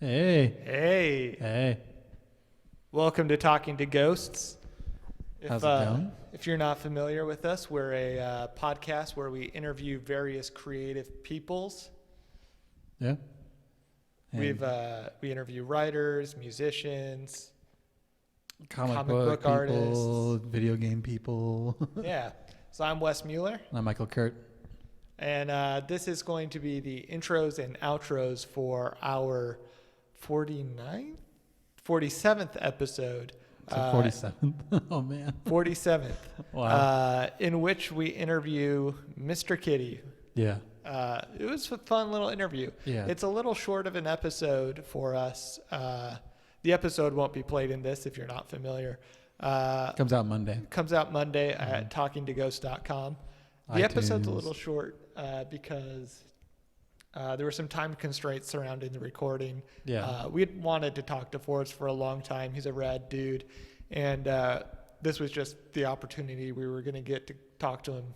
Hey. Hey. Hey. Welcome to Talking to Ghosts. How's it going? If you're not familiar with us, we're a podcast where we interview various creative peoples. Yeah. We interview writers, musicians, comic book people, artists. video game people. Yeah. So I'm Wes Mueller, I'm Michael Kurt. and this is going to be the intros and outros for our 47th episode. So 47th. Oh, man. 47th. Wow. In which we interview Mr. Kitty. Yeah. It was a fun little interview. Yeah. It's a little short of an episode for us. The episode won't be played in this if you're not familiar. Comes out Monday. Comes out Monday at talkingtoghost.com. The episode's a little short because there were some time constraints surrounding the recording. Yeah. We had wanted to talk to Forrest for a long time. He's a rad dude. And this was just the opportunity we were going to get to talk to him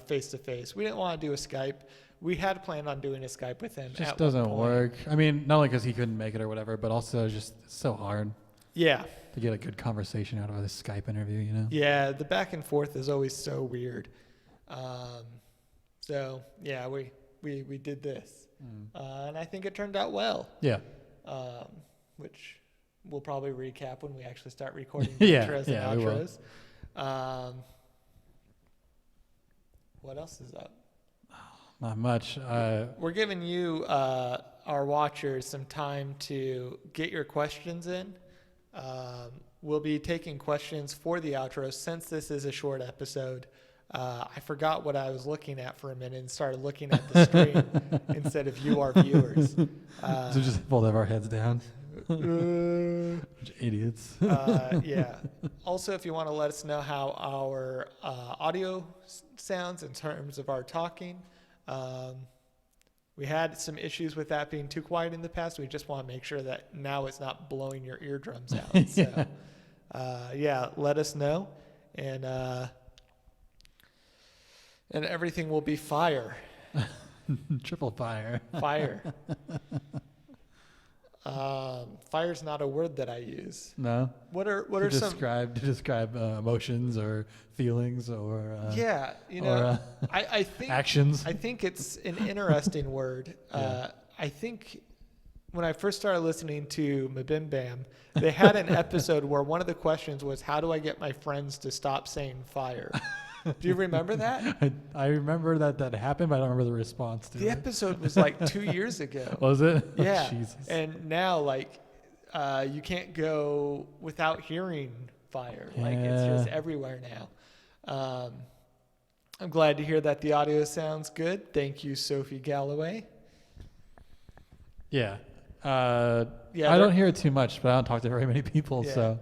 face to face. We didn't want to do a Skype. We had planned on doing a Skype with him. It just doesn't work. I mean, not only because he couldn't make it or whatever, but also just it's so hard. Yeah. To get a good conversation out of this Skype interview, you know? Yeah, the back and forth is always so weird. So, yeah, we did this. And I think it turned out well. Yeah. Which we'll probably recap when we actually start recording the intros and outros. What else is up? Not much. We're giving you, our watchers, some time to get your questions in. We'll be taking questions for the outro since this is a short episode. I forgot what I was looking at for a minute and started looking at the screen instead of you, our viewers. So just both have our heads down. Idiots. Yeah. Also, if you want to let us know how our audio sounds in terms of our talking, we had some issues with that being too quiet in the past. We just want to make sure that now it's not blowing your eardrums out. So, let us know, and everything will be fire. Triple fire. Fire. Fire's not a word that I use. No. What are to some describe emotions or feelings or I think actions. I think it's an interesting word. I think when I first started listening to Mabim Bam, they had an episode where one of the questions was, "How do I get my friends to stop saying fire?" Do you remember that? I remember that happened, but I don't remember the response to it. The episode was like 2 years ago. Was it? Yeah. Oh, Jesus. And now, you can't go without hearing fire. Like, it's just everywhere now. I'm glad to hear that the audio sounds good. Thank you, Sophie Galloway. Yeah. I don't hear it too much, but I don't talk to very many people. Yeah. So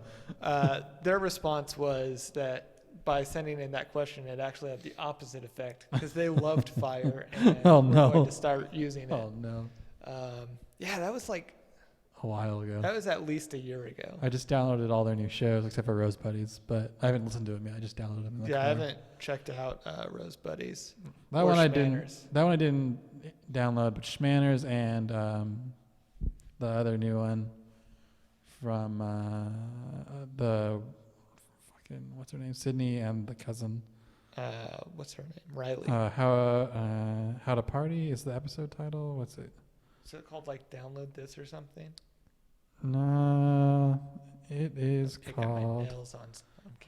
their response was that by sending in that question, it actually had the opposite effect because they loved fire and were going to start using it. Oh, no. That was like a while ago. That was at least a year ago. I just downloaded all their new shows except for Rose Buddies, but I haven't listened to them yet. I just downloaded them. I haven't checked out Rose Buddies. That one I didn't download, but Schmanners and the other new one from the what's her name? Sydney and the cousin. What's her name? Riley. How to Party is the episode title. What's it? Is it called Download This or something? No, it is called. Got my nails on.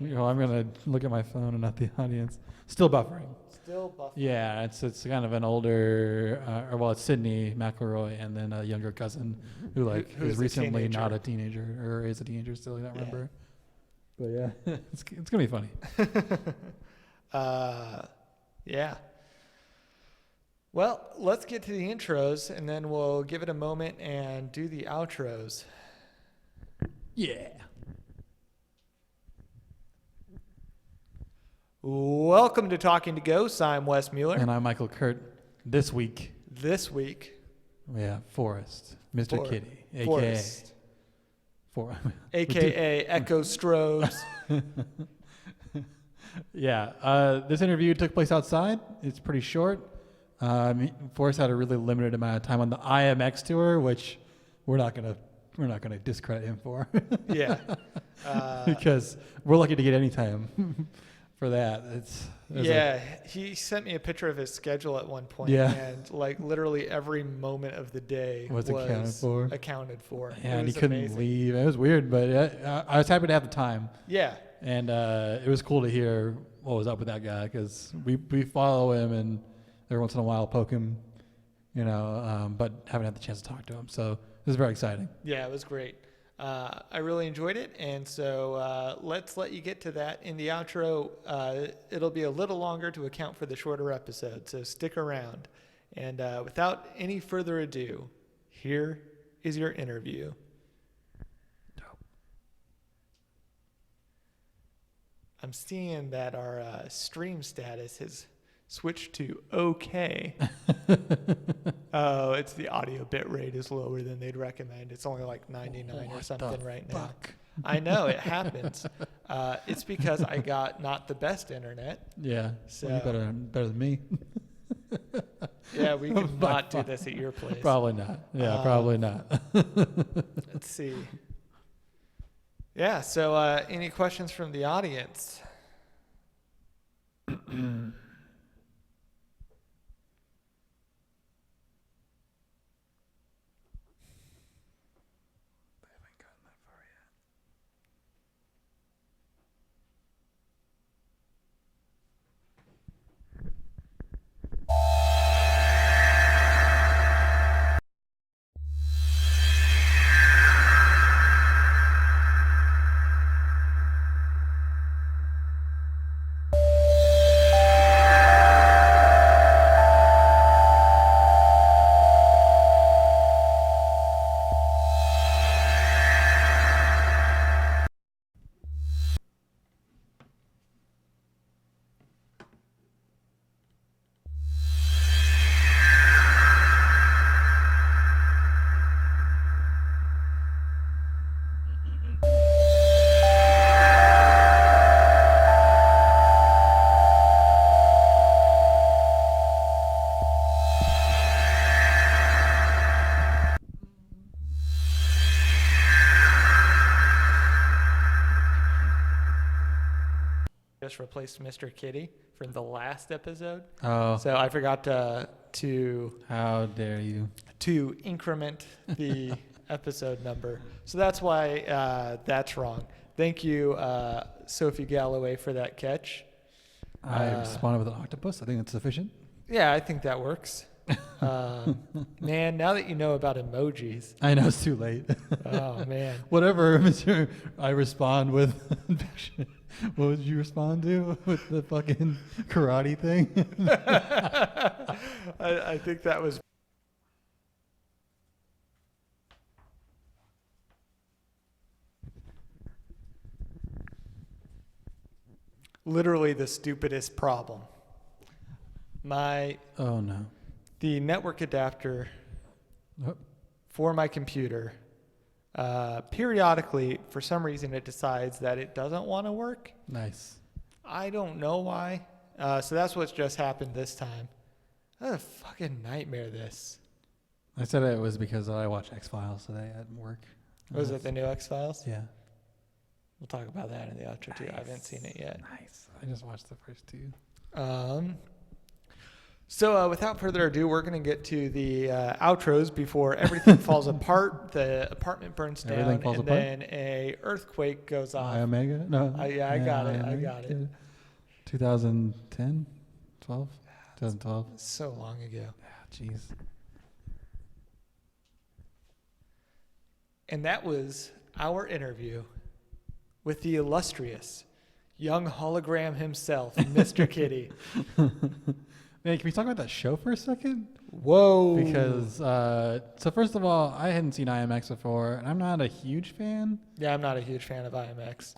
I'm gonna look at my phone and not the audience. Still buffering. Still buffering. Yeah, it's kind of an older, it's Sydney McElroy and then a younger cousin who's recently not a teenager or is a teenager still. I don't remember. But yeah, it's gonna be funny. Yeah. Well, let's get to the intros and then we'll give it a moment and do the outros. Yeah. Welcome to Talking to Ghosts. I'm Wes Mueller. And I'm Michael Kurt. This week. Yeah, Forrest. Mr. Kitty. Forrest. AKA Echo Strobes. This interview took place outside. It's pretty short. Forrest had a really limited amount of time on the IMX tour, which we're not gonna discredit him for. Yeah. Because we're lucky to get any time for that. He sent me a picture of his schedule at one point, Yeah. and like literally every moment of the day Was accounted for. Yeah, and he couldn't leave. It was weird, but I was happy to have the time. Yeah. And it was cool to hear what was up with that guy, because we follow him and every once in a while poke him, but haven't had the chance to talk to him. So this is very exciting. Yeah, it was great. I really enjoyed it, and so let's let you get to that in the outro. It'll be a little longer to account for the shorter episode, so stick around. And without any further ado, here is your interview. I'm seeing that our stream status has switched to okay. Oh, it's the audio bit rate is lower than they'd recommend. It's only like 99 or something right now. I know, it happens. It's because I got not the best internet. Yeah, so well, you better than me. Yeah, we could not do this at your place. Probably not. Yeah, probably not. Let's see. Yeah, so any questions from the audience? Just replaced Mr. Kitty from the last episode. Oh. So I forgot to How dare you? To increment the episode number. So that's why that's wrong. Thank you, Sophie Galloway, for that catch. I responded with an octopus. I think that's sufficient. Yeah, I think that works. Man, now that you know about emojis. I know it's too late. Oh, man. Whatever, Mr. I respond with. What would you respond to with the fucking karate thing? I think that was. Literally the stupidest problem. Oh no. The network adapter for my computer, periodically, for some reason, it decides that it doesn't want to work. Nice. I don't know why. So that's what's just happened this time. What a fucking nightmare, this. I said it was because I watched X-Files today at work. Was it the new X-Files? Yeah. We'll talk about that in the outro, too. I haven't seen it yet. Nice. I just watched the first two. So without further ado, we're going to get to the outros before everything falls apart, the apartment burns down, and then a earthquake goes off. Omega? No. Yeah, I got it. 2010? 12? 2012? So long ago. Yeah, jeez. And that was our interview with the illustrious young hologram himself, Mr. Kitty. Man, can we talk about that show for a second? Whoa. Because, so first of all, I hadn't seen IMX before, and I'm not a huge fan. Yeah, I'm not a huge fan of IMX.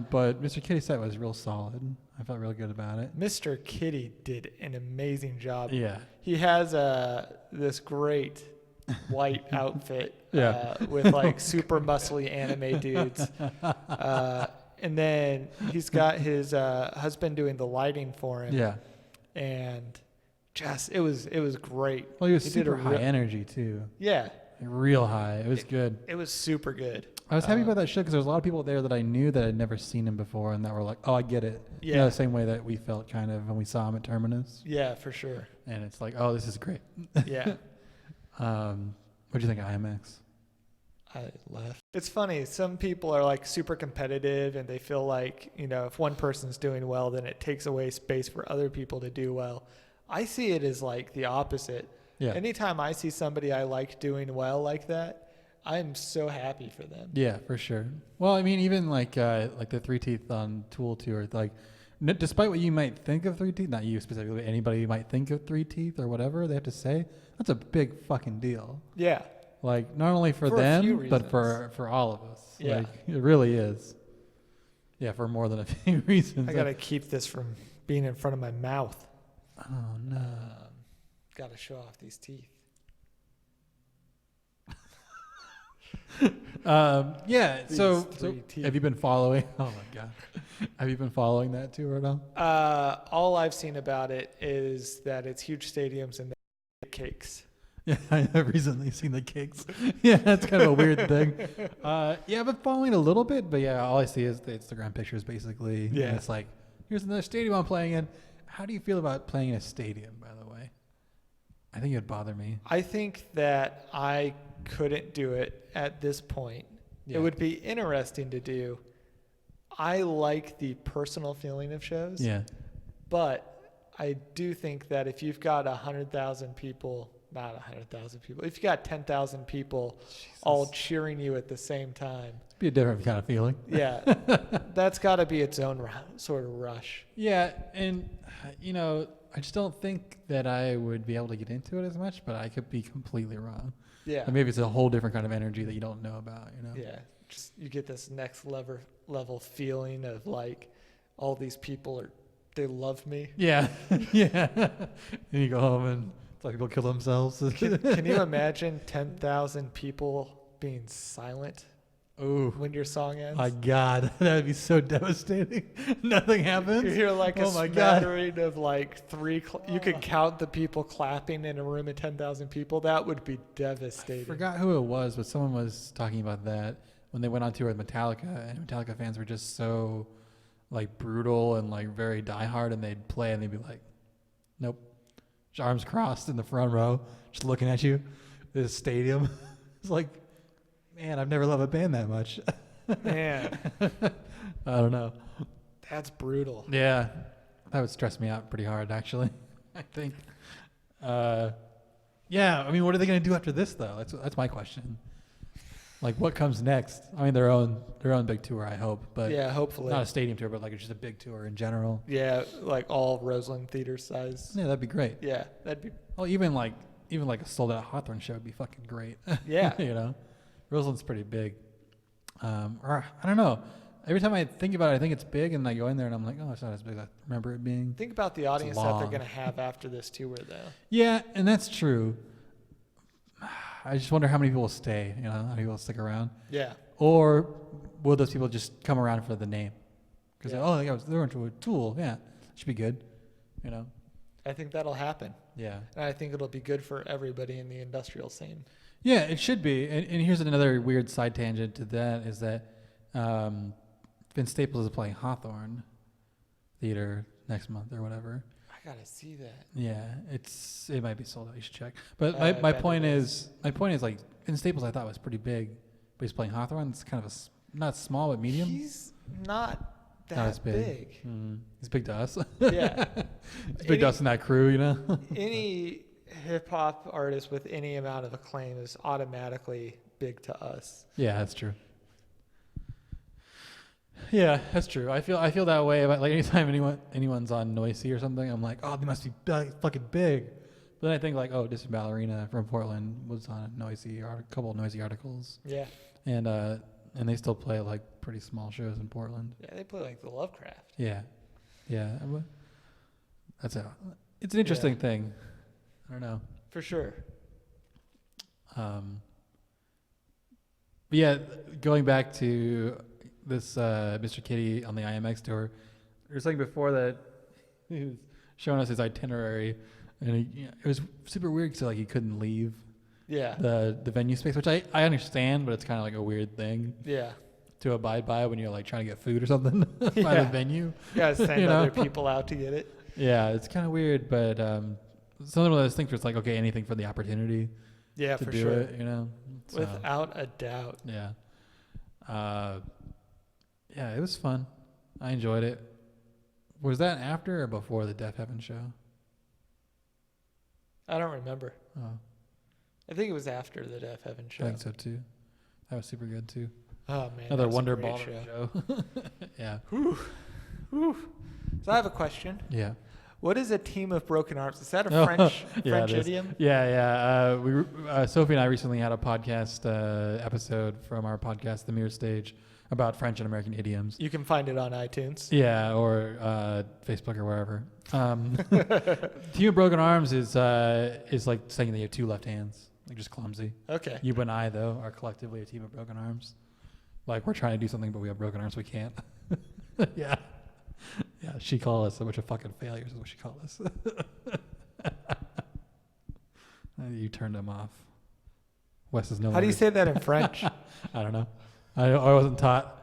But Mr. Kitty's set was real solid. I felt really good about it. Mr. Kitty did an amazing job. Yeah. He has this great white outfit with like super muscly anime dudes. And then he's got his husband doing the lighting for him. Yeah. And just it was great. Well, he was super high energy too. Yeah. real high. It was good. It was super good. I was happy about that show because there was a lot of people there that I knew that I'd never seen him before, and that were like, "Oh, I get it." Yeah. You know, the same way that we felt kind of when we saw him at Terminus. Yeah, for sure. And it's like, "Oh, this is great." Yeah. What do you think of IMX? I left. It's funny. Some people are like super competitive and they feel like, you know, if one person's doing well, then it takes away space for other people to do well. I see it as like the opposite. Yeah. Anytime I see somebody I like doing well like that, I'm so happy for them. Yeah, for sure. Well, I mean, even like the Three Teeth on Tool tour, like despite what you might think of Three Teeth, not you specifically, anybody might think of Three Teeth or whatever they have to say, that's a big fucking deal. Yeah. Like not only for a few them, but reasons. for all of us. Yeah. Like, it really is. Yeah, for more than a few reasons. I got to keep this from being in front of my mouth. Oh, no. Got to show off these teeth. Yeah, so three teeth. have you been following? Oh, my God. Have you been following that tour at all? All I've seen about it is that it's huge stadiums and they cakes. Yeah, I've recently seen the cakes. Yeah, that's kind of a weird thing. Yeah, I've been following a little bit, but yeah, all I see is the Instagram pictures basically. Yeah. And it's like, here's another stadium I'm playing in. How do you feel about playing in a stadium, by the way? I think it would bother me. I think that I couldn't do it at this point. Yeah. It would be interesting to do. I like the personal feeling of shows. Yeah. But I do think that if you've got 100,000 people, not 100,000 people, if you got 10,000 people all cheering you at the same time. It'd be a different kind of feeling. Yeah. That's got to be its own sort of rush. Yeah, and, you know, I just don't think that I would be able to get into it as much, but I could be completely wrong. Yeah. Or maybe it's a whole different kind of energy that you don't know about, you know? Yeah. Just you get this next level feeling of like all these people they love me. Yeah. Yeah. And you go home and it's like people kill themselves. Can you imagine 10,000 people being silent Ooh. when your song ends? My God, that would be so devastating. Nothing happens. You hear like a Oh my God. smattering of like you could count the people clapping in a room of 10,000 people. That would be devastating. I forgot who it was, but someone was talking about that when they went on tour with Metallica, and Metallica fans were just so like brutal and like very diehard, and they'd play and they'd be like, nope, arms crossed in the front row, just looking at you. This stadium. It's like, man, I've never loved a band that much. Man, I don't know. that's brutal. Yeah, that would stress me out pretty hard, actually. I think. Yeah, I mean, what are they going to do after this, though? That's my question. Like, what comes next? I mean, their own big tour, I hope, but Yeah, hopefully. not a stadium tour, but like just a big tour in general. Yeah, like all Roseland Theater size. Yeah, that'd be great. Yeah, that'd be. Well, even like a sold out Hawthorne show would be fucking great. Yeah. You know, Roseland's pretty big. Or I don't know. Every time I think about it, I think it's big, and I go in there and I'm like, oh, it's not as big as I remember it being. Think about the audience that they're long. going to have after this tour, though. Yeah, and that's true. I just wonder how many people will stay, you know, how many people will stick around. Yeah. Or will those people just come around for the name? Because, Yeah. they're into a Tool. Yeah, should be good, you know? I think that'll happen. Yeah. And I think it'll be good for everybody in the industrial scene. Yeah, it should be. And here's another weird side tangent to that is that Vince Staples is playing Hawthorne Theater next month or whatever. I got to see that. Yeah, it might be sold out. You should check. But I my bet point it is like Vince Staples I thought was pretty big, but he's playing Hawthorne. It's kind of not small but medium. He's not that Not as big. big. He's big to us. Yeah. He's big to us in that crew, you know. Any hip hop artist with any amount of acclaim is automatically big to us. Yeah, that's true. Yeah, that's true. I feel that way about like anytime anyone's on Noisy or something. I'm like, oh, they must be fucking big. But then I think like, oh, Distant Ballerina from Portland was on a couple of Noisy articles. Yeah. And they still play like pretty small shows in Portland. Yeah, they play like the Lovecraft. Yeah. It's an interesting thing. I don't know. For sure. But yeah, going back to this Mr.Kitty on the IMX tour, there was something before that he was showing us his itinerary, and it was super weird because like he couldn't leave. Yeah. the venue space, which I understand, but it's kind of like a weird thing Yeah. to abide by when you're like trying to get food or something by Yeah. the venue. You gotta send You know? other people out to get it. Yeah, it's kind of weird, but some of those things where it's like, okay, anything for the opportunity Yeah, to for do sure. it, you know? So, Without a doubt. yeah. Yeah, it was fun. I enjoyed it. Was that after or before the Deaf Heaven show? I don't remember. Oh, I think it was after the Deaf Heaven I show. think so too. That was super good too. Oh man, Another that was a Wonder great Ball show. Yeah. Whew. So I have a question. Yeah. What is a team of broken arms? Is that a Oh, French yeah, it is. idiom? Yeah. Sophie and I recently had a podcast episode from our podcast, The Mirror Stage, about French and American idioms. You can find it on iTunes. Yeah, or Facebook or wherever. Team of broken arms is like saying that you have two left hands, like just clumsy. Okay. You and I though are collectively a team of broken arms. Like we're trying to do something, but we have broken arms, we can't. Yeah. Yeah, she called us a bunch of fucking failures is what she called us. You turned them off. Wes is no How do you longer- say that in French? I don't know. I wasn't taught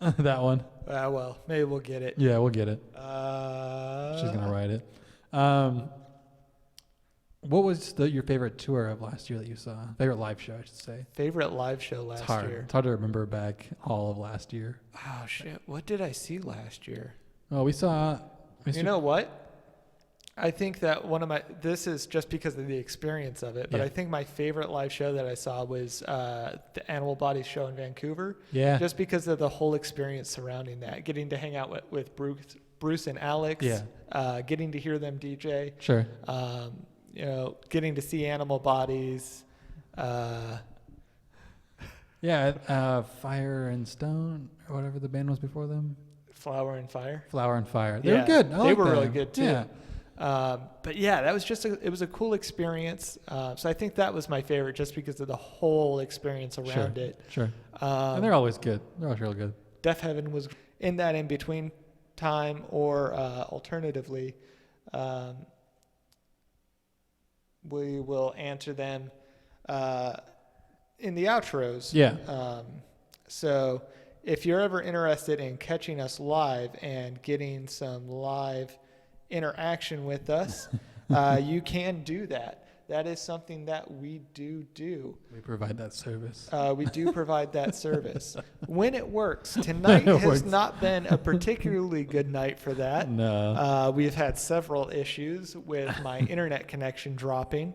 that one. Well, maybe we'll get it. Yeah, we'll get it. She's going to write it. What was your favorite tour of last year that you saw? Favorite live show, I should say. Favorite live show last It's hard. year. It's hard to remember back all of last year. Oh shit! What did I see last year? Oh, we saw... You know what? I think that this is just because of the experience of it, but Yeah. I think my favorite live show that I saw was the Animal Bodies show in Vancouver. Yeah. Just because of the whole experience surrounding that, getting to hang out with Bruce and Alex, Yeah. getting to hear them DJ, Sure. getting to see Animal Bodies. Yeah, Fire and Stone, or whatever the band was before them. Flower and Fire. Flower and Fire. They Yeah, were good. they were really them. good too. Yeah. But yeah, that was it was a cool experience. So I think that was my favorite just because of the whole experience around it. Sure. And they're always good. They're always real good. Deaf Heaven was in that in between time, or alternatively, we will answer them in the outros. Yeah. So if you're ever interested in catching us live and getting some live interaction with us, you can do that. That is something that we do. We provide that service. We do provide that service. When it works. Tonight It has works. not been a particularly good night for that. No. We've had several issues with my internet connection dropping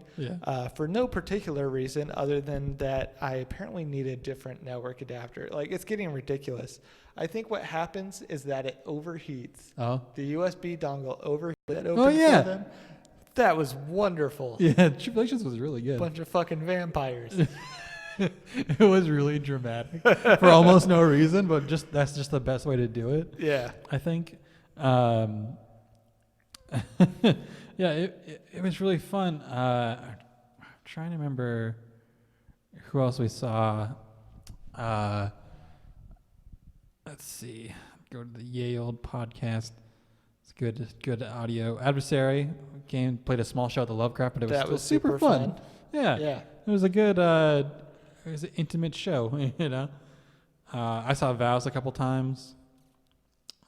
for no particular reason other than that I apparently need a different network adapter. Like, it's getting ridiculous. I think what happens is that it overheats. Oh. The USB dongle overheats. Oh, yeah. For them. That was wonderful. Yeah, Tribulations was really good. Bunch of fucking vampires. It was really dramatic for almost no reason, but that's just the best way to do it. Yeah. I think. Yeah, it was really fun. I'm trying to remember who else we saw. Let's see. Go to the Yay Old podcast. It's good audio. Adversary played a small show at the Lovecraft, but it was That still was super super fun. fun. Yeah. Yeah. It was a good, it was an intimate show, you know. I saw Vows a couple times.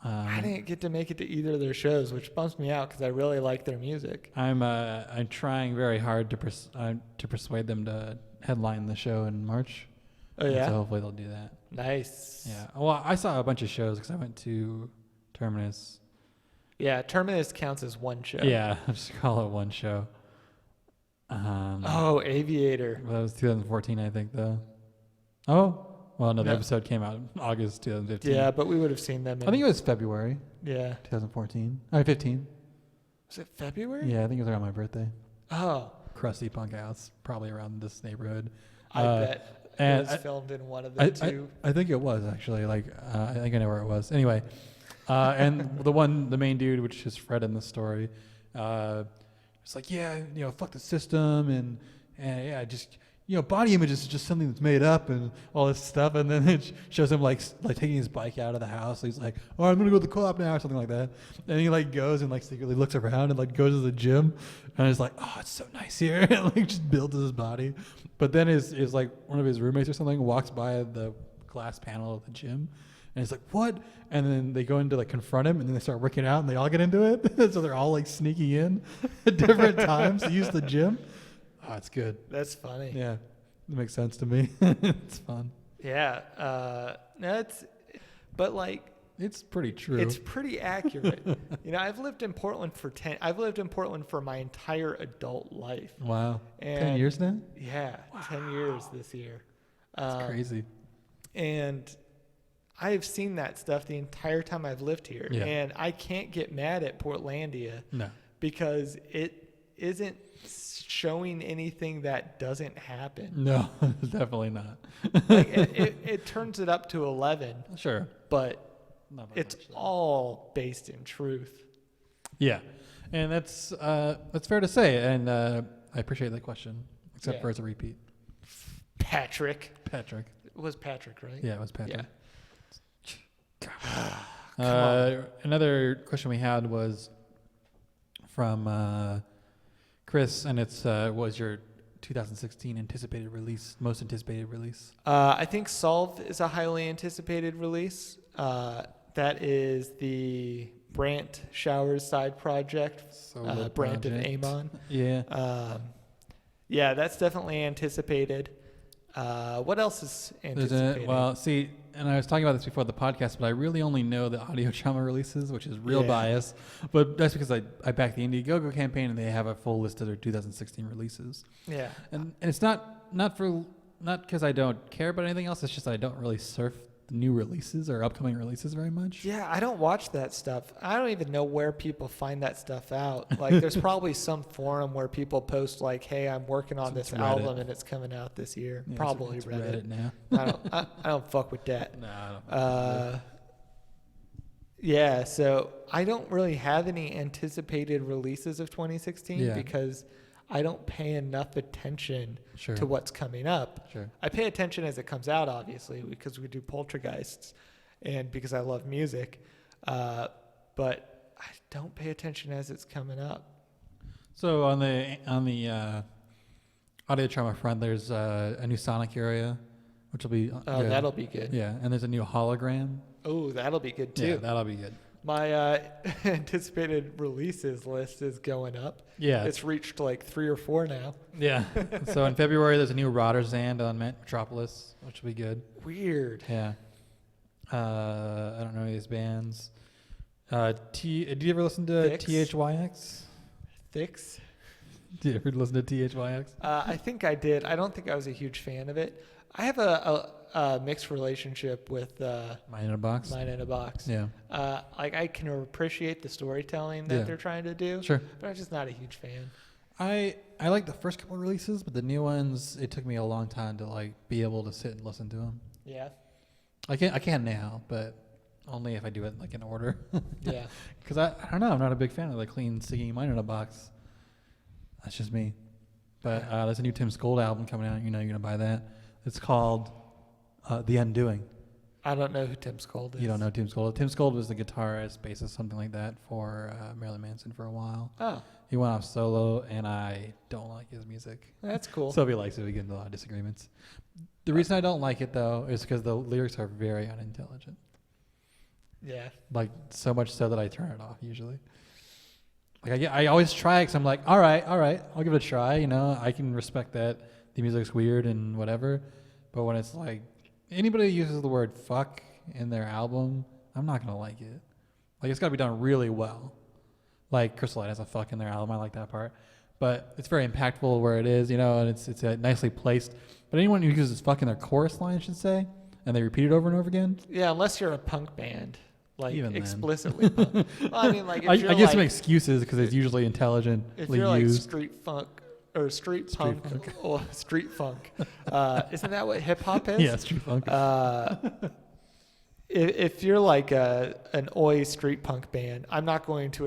I didn't get to make it to either of their shows, which bumps me out because I really like their music. I'm trying very hard to persuade them to headline the show in March. Oh, yeah? So hopefully they'll do that. Nice. Yeah. Well, I saw a bunch of shows because I went to Terminus. Yeah, Terminus counts as one show. Yeah, I'll just call it one show. Oh, Aviator. Well, that was 2014, I think, though. Oh, well, no, the No. episode came out in August 2015. Yeah, but we would have seen them. I think it was February Yeah. 2014. Or 15. Was it February? Yeah, I think it was around my birthday. Oh, Crusty Punk House, probably around this neighborhood. I bet it and was filmed in one of I, the two. I think it was actually. I think I know where it was. Anyway, and the main dude, which is Fred in the story, it's like, yeah, fuck the system, and yeah, just body image is just something that's made up and all this stuff. And then it shows him like taking his bike out of the house. He's like, oh, I'm going to go to the co-op now or something like that. And he like goes and like secretly looks around and like goes to the gym and is like, oh, it's so nice here. And like just builds his body. But then is like one of his roommates or something walks by the glass panel of the gym. And he's like, what? And then they go in to like confront him and then they start working out and they all get into it. So they're all like sneaking in at different times to use the gym. Oh, it's good. That's funny. Yeah, it makes sense to me. It's fun. Yeah, but like it's pretty true. It's pretty accurate. I've lived in Portland for my entire adult life. Wow, and 10 years now. Yeah, wow. 10 years this year. That's crazy. And I've seen that stuff the entire time I've lived here, and I can't get mad at Portlandia. No, because it isn't showing anything that doesn't happen. No, definitely not. Like it turns it up to 11. Sure. But it's all based in truth. Yeah. And that's fair to say. And I appreciate that question, except for it's a repeat. Patrick. It was Patrick, right? Yeah, it was Patrick. Yeah. Another question we had was from Chris, and it's was your 2016 most anticipated release? I think Solve is a highly anticipated release. That is the Brant Showers side project. Brant and Amon. Yeah. Yeah, that's definitely anticipated. What else is anticipated? And I was talking about this before the podcast, but I really only know the Audio Trauma releases, which is real bias. But that's because I back the Indiegogo campaign, and they have a full list of their 2016 releases. Yeah. And it's not because I don't care about anything else. It's just I don't really surf the new releases or upcoming releases very much. Yeah, I don't watch that stuff. I don't even know where people find that stuff out. Like, there's probably some forum where people post like, "Hey, I'm working on this album and it's coming out this year." Yeah, probably it's Reddit now. I don't fuck with that. No, I don't fuck with that. Yeah, so I don't really have any anticipated releases of 2016 because I don't pay enough attention to what's coming up. Sure. I pay attention as it comes out, obviously, because we do Poltergeists and because I love music. But I don't pay attention as it's coming up. So on the Audio Trauma front, there's a new Sonic area, which will be good. That'll be good. Yeah, and there's a new Hologram. Oh, that'll be good too. Yeah, that'll be good. My anticipated releases list is going up. Yeah. It's reached like 3 or 4 now. Yeah. So in February, there's a new Rotterdam on Metropolis, which will be good. Weird. Yeah. I don't know any of these bands. Did you ever listen to THYX? Thix? Did you ever listen to THYX? I think I did. I don't think I was a huge fan of it. I have a mixed relationship with Mind in a Box. Mind in a Box. Yeah. I can appreciate the storytelling that they're trying to do. Sure. But I'm just not a huge fan. I like the first couple of releases, but the new ones, it took me a long time to like be able to sit and listen to them. Yeah. I can now, but only if I do it like in order. Yeah. Because I don't know, I'm not a big fan of the clean singing Mind in a Box. That's just me. But there's a new Tim Skold album coming out. You're gonna buy that. It's called The Undoing. I don't know who Tim Skold is. You don't know Tim Skold? Tim Skold was the guitarist, bassist, something like that for Marilyn Manson for a while. Oh. He went off solo, and I don't like his music. That's cool. So if he likes it, we get into a lot of disagreements. The reason I don't like it, though, is because the lyrics are very unintelligent. Yeah. Like, so much so that I turn it off, usually. Like, I always try because I'm like, all right, I'll give it a try. I can respect that the music's weird and whatever. But when it's like, anybody who uses the word fuck in their album, I'm not going to like it. Like, it's got to be done really well. Like, Crystal Light has a fuck in their album. I like that part. But it's very impactful where it is, and it's nicely placed. But anyone who uses fuck in their chorus line, I should say, and they repeat it over and over again. Yeah, unless you're a punk band. Like, even explicitly punk. Well, I mean, like, if I give some excuses because it's usually intelligently if you're used. Like street funk or street punk or street funk, isn't that what hip hop is? Yeah, street funk. If you're like an oi street punk band, I'm not going to